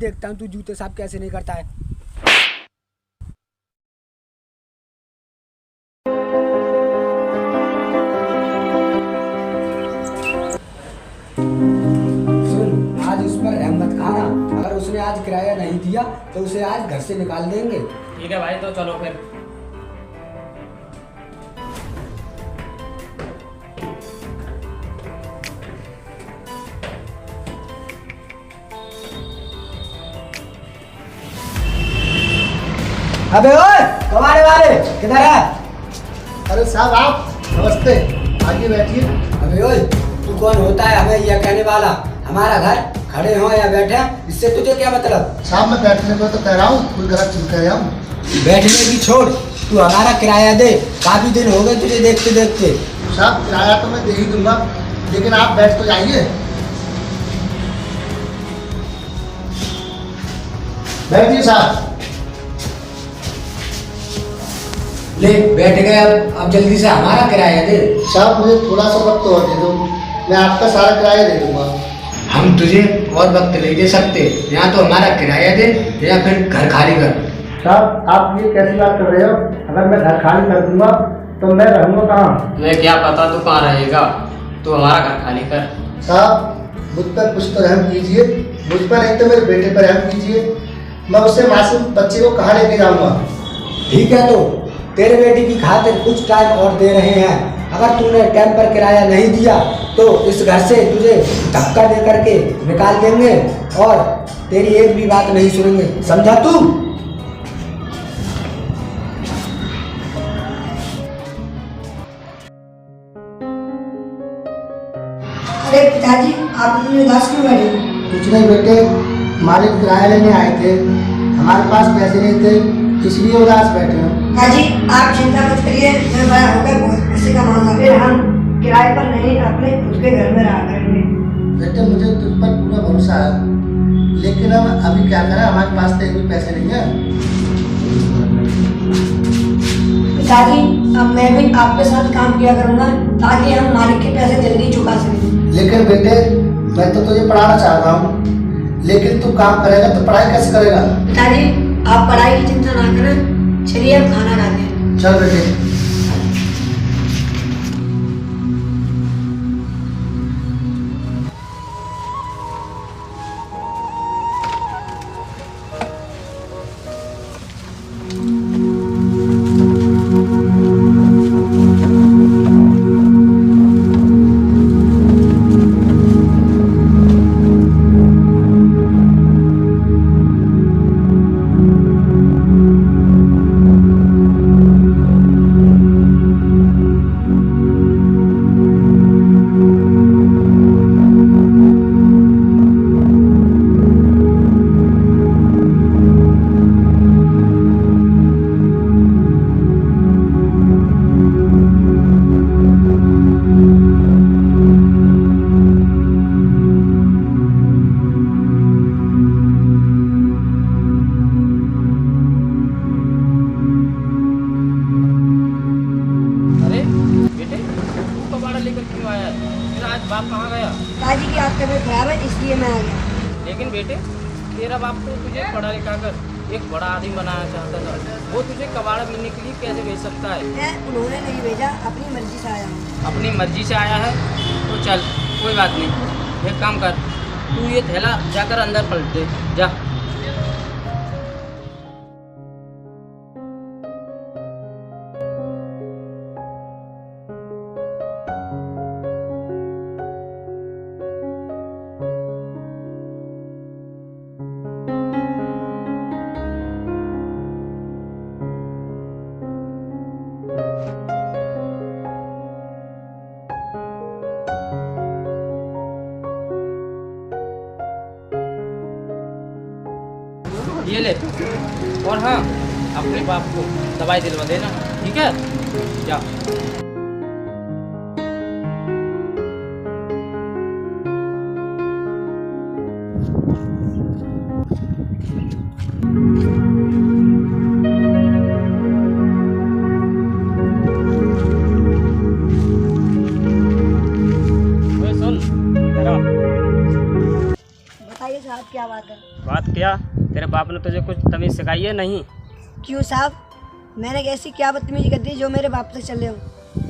देखता हूँ तू जूते साफ कैसे नहीं करता है। सुन, आज उस पर रहम मत खाना। अगर उसने आज किराया नहीं दिया तो उसे आज घर से निकाल देंगे। ठीक है भाई, तो चलो फिर। अबे ओए, कमाने वाले किधर है? अरे साहब आप, नमस्ते, आइए बैठिए। अबे ओए, तू कौन होता है हमें यह कहने वाला? हमारा घर खड़े हो या बैठे, इससे तुझे क्या मतलब? साहब मैं बैठने को तो कह रहा हूँ, कोई गलत चीज कह रहा हूँ। बैठने की छोड़, तू हमारा किराया दे। काफी दिन हो गए तुझे देखते देखते। साहब किराया तो मैं दे ही दूंगा, लेकिन आप बैठ तो जाइए। बैठिए साहब। ले बैठ गए, अब जल्दी से हमारा किराया दे। साहब मुझे थोड़ा सा वक्त और दे दो, मैं आपका सारा किराया दे दूंगा। हम तुझे और वक्त नहीं दे सकते, या तो हमारा किराया दे या फिर घर खाली कर। साहब आप ये कैसी बात कर रहे हो? अगर मैं घर खाली कर दूंगा तो मैं रहूंगा कहाँ? मैं क्या पता तू कहाँ रहेगा, तू हमारा घर खाली कर। साहब मुझ पर कुछ तो रहम कीजिए, मुझ पर नहीं तो मेरे बेटे पर रहम कीजिए। मैं उससे मासूम बच्चे को कहाँ लेके जाऊंगा? ठीक है, तो तेरे बेटी की खातिर कुछ टाइम और दे रहे हैं। अगर तूने टाइम पर किराया नहीं दिया तो इस घर से तुझे धक्का दे करके निकाल देंगे और तेरी एक भी बात नहीं सुनेंगे, समझा तू? अरे पिताजी, आप इतने उदास क्यों बैठे? कुछ नहीं बेटे, मालिक किराया लेने आए थे, हमारे पास पैसे नहीं थे, इसलिए उदास बैठे हैं। पिताजी आप चिंता मत करिए, मैं बड़ा होकर बहुत पैसे कमाऊंगा, फिर हम किराए पर नहीं अपने खुद के घर में रहा करेंगे। बेटे मुझे तुझ पर पूरा भरोसा है, लेकिन हम अभी क्या करें, हमारे पास तो एक भी पैसे नहीं है। पिताजी अब मैं भी आपके साथ काम किया करूंगा ताकि हम मालिक के पैसे जल्दी चुका सकें। लेकिन बेटे मैं तो तुझे पढ़ाना चाहता हूँ, लेकिन तू काम करेगा तो पढ़ाई कैसे करेगा? पिताजी आप पढ़ाई की चिंता ना करें, चलिए अब खाना खाते हैं। चल बेटे। बाप कहाँ गया? पिताजी की आपका तबीयत खराब है इसलिए मैं आ गया। लेकिन बेटे तेरा बाप तो तुझे पढ़ा लिखा कर एक बड़ा आदमी बनाना चाहता था, वो तुझे कबाड़ा मिलने के लिए कैसे भेज सकता है? मैं उन्होंने नहीं भेजा, अपनी मर्जी से आया हूँ। अपनी मर्जी से आया है तो चल कोई बात नहीं, एक काम कर, तू ये थैला जाकर अंदर पलट दे जा। ये ले, और हाँ अपने बाप को दवाई दिलवा देना, ठीक है? जा। बताइए साहब क्या बात है? बात क्या भैया तेरे बाप ने तुझे कुछ तमीज़ सिखाई है नहीं? क्यों साहब, मैंने ऐसी क्या बदतमीजी कर दी जो मेरे बाप तक चले हो?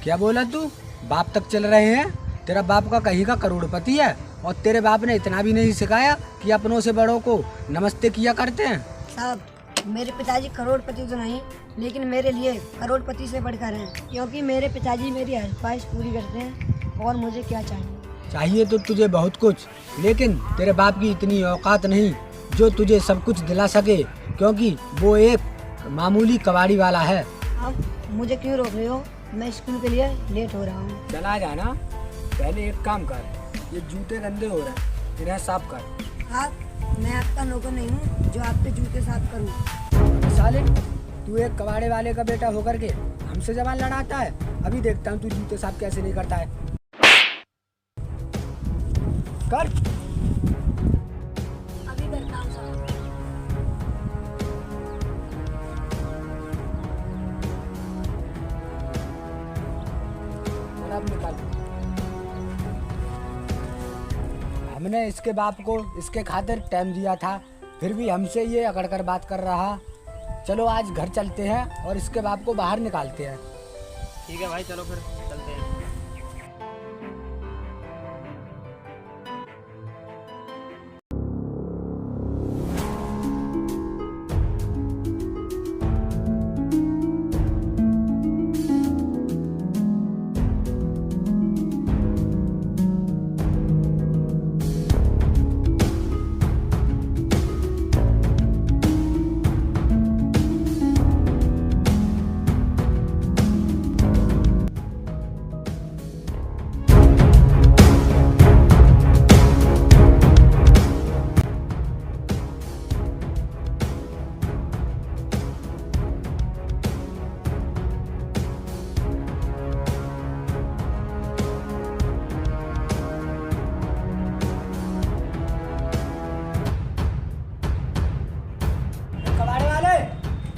क्या बोला तू? बाप तक चल रहे हैं? तेरा बाप का कहीं का करोड़पति है और तेरे बाप ने इतना भी नहीं सिखाया कि अपनों से बड़ों को नमस्ते किया करते हैं। साहब, मेरे पिताजी करोड़पति तो नहीं, लेकिन मेरे लिए करोड़पति से बढ़कर हैं, क्योंकि मेरे पिताजी मेरी हर ख्वाहिश पूरी करते हैं। और मुझे क्या चाहिए? चाहिए तो तुझे बहुत कुछ, लेकिन तेरे बाप की इतनी औकात नहीं जो तुझे सब कुछ दिला सके, क्योंकि वो एक मामूली कबाड़ी वाला है। अब मुझे क्यों रोक रहे हो? मैं स्कूल के लिए लेट हो रहा हूँ। चला जाना, पहले एक काम कर, ये जूते गंदे हो रहे हैं, इन्हें साफ कर। आप, मैं आपका नौकर नहीं हूँ जो आपके जूते साफ करूँ। साले, तू एक कबाड़े वाले का बेटा होकर के हमसे जबान लड़ाता है। अभी देखता हूँ तू जूते साफ कैसे नहीं करता है। कर। अभी करता हूँ साहब। अब निकाल। हमने इसके बाप को इसके खातिर टाइम दिया था, फिर भी हमसे ये अकड़ कर बात कर रहा। चलो आज घर चलते हैं और इसके बाप को बाहर निकालते हैं। ठीक है भाई, चलो फिर चलते हैं।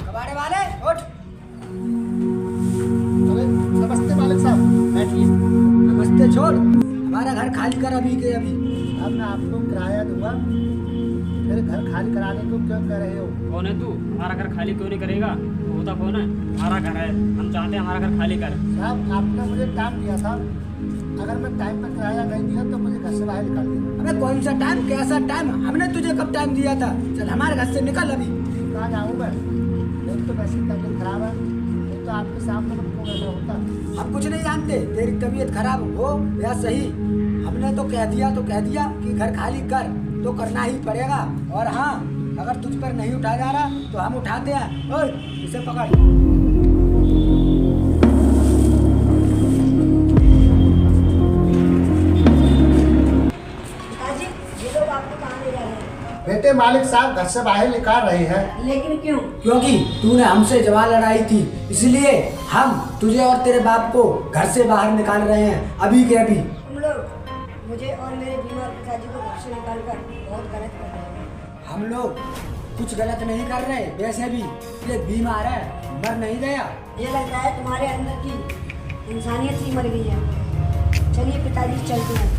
कबाड़े वाले उठ। अरे नमस्ते मालिक साहब, बैठिए। नमस्ते छोड़, हमारा घर खाली कर अभी के अभी। अब मैं आपको किराया दूंगा, फिर घर खाली कराने को क्यों कर रहे हो? कौन है तू? हमारा घर खाली क्यों नहीं करेगा? तू होता कौन है? हमारा घर है, हम चाहते हैं हमारा घर खाली कर। साहब, आपने मुझे टाइम दिया था, अगर मैं टाइम पर किराया नहीं दिया तो मुझे घर से बाहर निकाल दें। अबे कौन सा टाइम, कैसा टाइम? हमने तुझे कब टाइम दिया था? चल हमारे घर से निकल अभी। कहाँ जाऊँ मैं? एक तो वैसी तबीयत खराब है, नहीं तो आपके सामने मुझको कैसा होता। हम कुछ नहीं जानते, तेरी तबीयत खराब हो या सही, हमने तो कह दिया कि घर खाली कर, तो करना ही पड़ेगा। और हाँ, अगर तुझ पर नहीं उठा जा रहा तो हम उठाते हैं। ओए, इसे पकड़। पिताजी, ये लोग आपको कहाँ ले जा रहे हैं? बेटे, मालिक साहब घर से बाहर निकाल रहे हैं। लेकिन क्यों? क्योंकि तूने हमसे जबान लड़ाई थी, इसलिए हम तुझे और तेरे बाप को घर से बाहर निकाल रहे हैं अभी के अभी। तुम लोग मुझे और मेरे बीमार पिताजी को घर से निकाल कर बहुत गलत कर रहे हैं। हम लोग कुछ गलत नहीं कर रहे, वैसे भी ये बीमार है, मर नहीं गया। ये लग रहा है तुम्हारे अंदर की इंसानियत ही मर गई है। चलिए पिताजी, चलते हैं।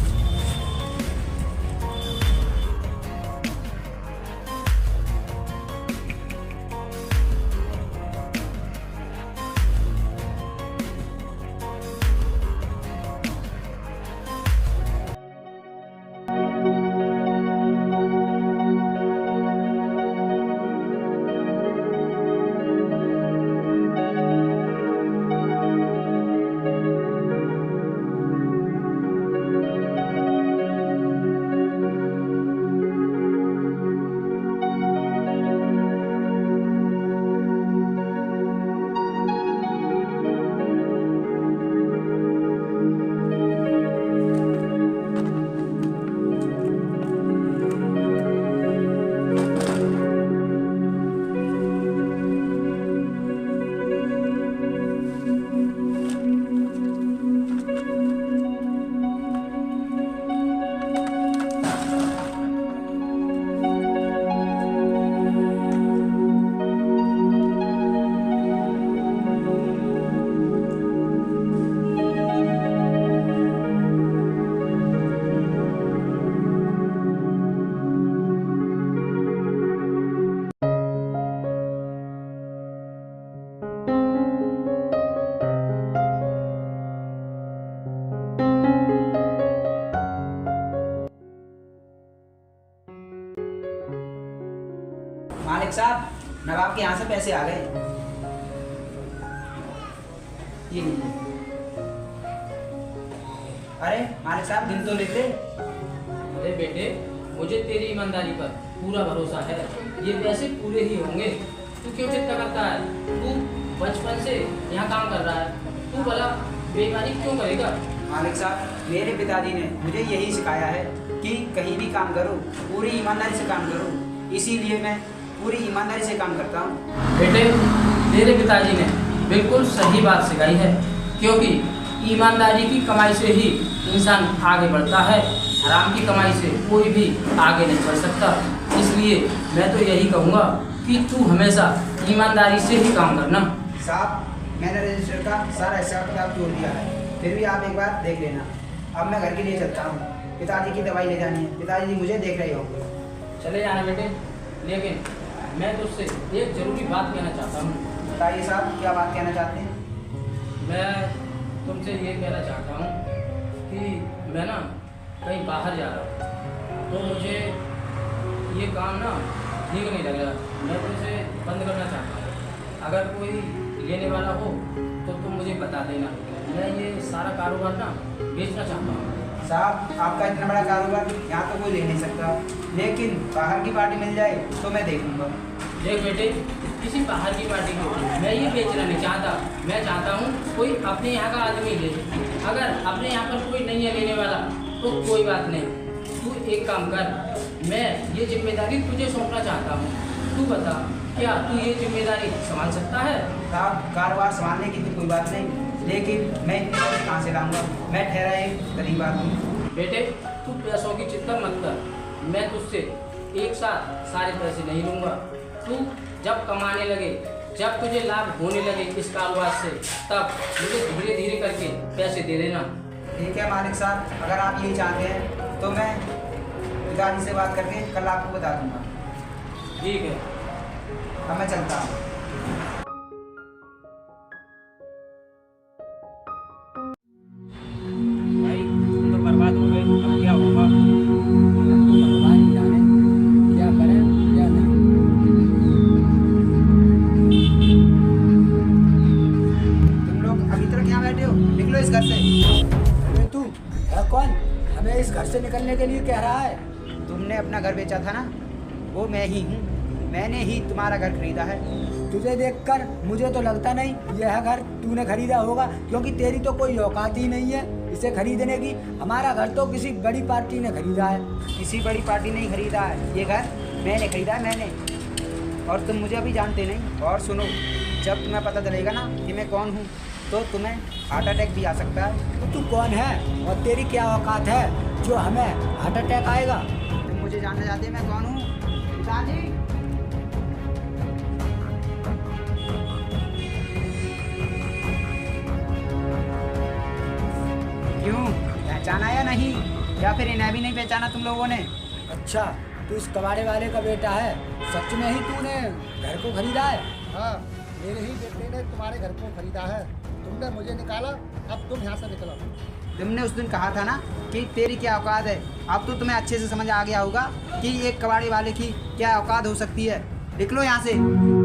साहब, नवाब के यहाँ से पैसे आ गए। ये लीजिए। अरे मालिक साहब, गिन तो लेते। अरे बेटे, मुझे तेरी ईमानदारी पर पूरा भरोसा है, ये पैसे पूरे ही होंगे। तू क्यों चिंता करता है? तू बचपन से यहाँ काम कर रहा है, तू भला बेईमानी क्यों करेगा? मालिक साहब, मेरे पिताजी ने मुझे यही सिखाया है कि कहीं भी काम करो पूरी ईमानदारी से काम करो, इसीलिए मैं पूरी ईमानदारी से काम करता हूँ। बेटे, तेरे पिताजी ने बिल्कुल सही बात सिखाई है, क्योंकि ईमानदारी की कमाई से ही इंसान आगे बढ़ता है, हराम की कमाई से कोई भी आगे नहीं बढ़ सकता। इसलिए मैं तो यही कहूँगा कि तू हमेशा ईमानदारी से ही काम करना। साहब, मैंने रजिस्टर का सारा हिसाब किताब जोड़ दिया है, फिर भी आप एक बार देख लेना। अब मैं घर के लिए चलता हूँ, पिताजी की दवाई ले जानी है, पिताजी मुझे देख रहे होंगे। चले जाना बेटे, लेकिन मैं तुझसे एक ज़रूरी बात कहना चाहता हूँ। बताइए साहब, क्या बात कहना चाहते हैं? मैं तुमसे ये कहना चाहता हूँ कि मैं ना कहीं बाहर जा रहा हूँ, तो मुझे ये काम ना ठीक नहीं लग रहा, मैं तुमसे बंद करना चाहता हूँ। अगर कोई लेने वाला हो तो तुम मुझे बता देना, मैं ये सारा कारोबार ना बेचना चाहता हूँ। साहब, आपका इतना बड़ा कारोबार यहाँ तो कोई ले नहीं सकता, लेकिन बाहर की पार्टी मिल जाए तो मैं देख लूँगा। देख बेटे, किसी बाहर की पार्टी को मैं ये बेचना नहीं चाहता, मैं चाहता हूँ कोई अपने यहाँ का आदमी ले। अगर अपने यहाँ पर कोई नहीं है लेने वाला तो कोई बात नहीं, तू एक काम कर, मैं ये जिम्मेदारी तुझे सौंपना चाहता हूँ। तू बता, क्या तू ये जिम्मेदारी संभाल सकता है? साहब, कारोबार संभालने की तो कोई बात नहीं, लेकिन मैं इतने पैसे कहाँ से लाऊंगा? मैं ठहरा एक गरीब आदमी। बेटे, तू पैसों की चिंता मत कर, मैं तुझसे एक साथ सारे पैसे नहीं लूँगा। तू जब कमाने लगे, जब तुझे लाभ होने लगे इस कारोबार से, तब मुझे धीरे धीरे करके पैसे दे देना। ठीक है मालिक साहब, अगर आप यही चाहते हैं तो मैं पिताजी से बात करके कल आपको बता दूंगा। ठीक है, अब मैं चलता हूँ। भाई तुम तो बर्बाद हो गए, अब क्या होगा? भगवान ही जाने क्या करें क्या नहीं। तुम लोग अभी तक यहाँ बैठे हो? निकलो इस घर से। अरे तू है कौन? हमें इस घर से निकलने के लिए कह रहा है? तुमने अपना घर बेचा था ना, वो मैं ही हूँ, मैंने ही तुम्हारा घर खरीदा है। तुझे देखकर मुझे तो लगता नहीं यह घर तूने खरीदा होगा, क्योंकि तेरी तो कोई औकात ही नहीं है इसे खरीदने की। हमारा घर तो किसी बड़ी पार्टी ने खरीदा है। किसी बड़ी पार्टी नहीं खरीदा है, ये घर मैंने खरीदा है, मैंने। और तुम मुझे अभी जानते नहीं। और सुनो, जब तुम्हें पता चलेगा ना कि मैं कौन हूँ तो तुम्हें हार्ट अटैक भी आ सकता है। तो तू कौन है और तेरी क्या औकात है जो हमें हार्ट अटैक आएगा? तुम मुझे जानना चाहते हैं मैं कौन हूँ? पिताजी, क्यों, पहचाना या नहीं? या फिर इन्हें भी नहीं पहचाना तुम लोगों ने? अच्छा, तू इस कबाड़े वाले का बेटा है? सच में ही तूने घर को खरीदा है? हाँ, मेरे ही बेटे ने तुम्हारे घर को खरीदा है, तुमने मुझे निकाला, अब तुम यहाँ से निकलो। तुमने उस दिन कहा था ना कि तेरी क्या औकात है, अब तो तुम्हें अच्छे से समझ आ गया होगा कि एक कबाड़ी वाले की क्या औकात हो सकती है। निकलो यहाँ से।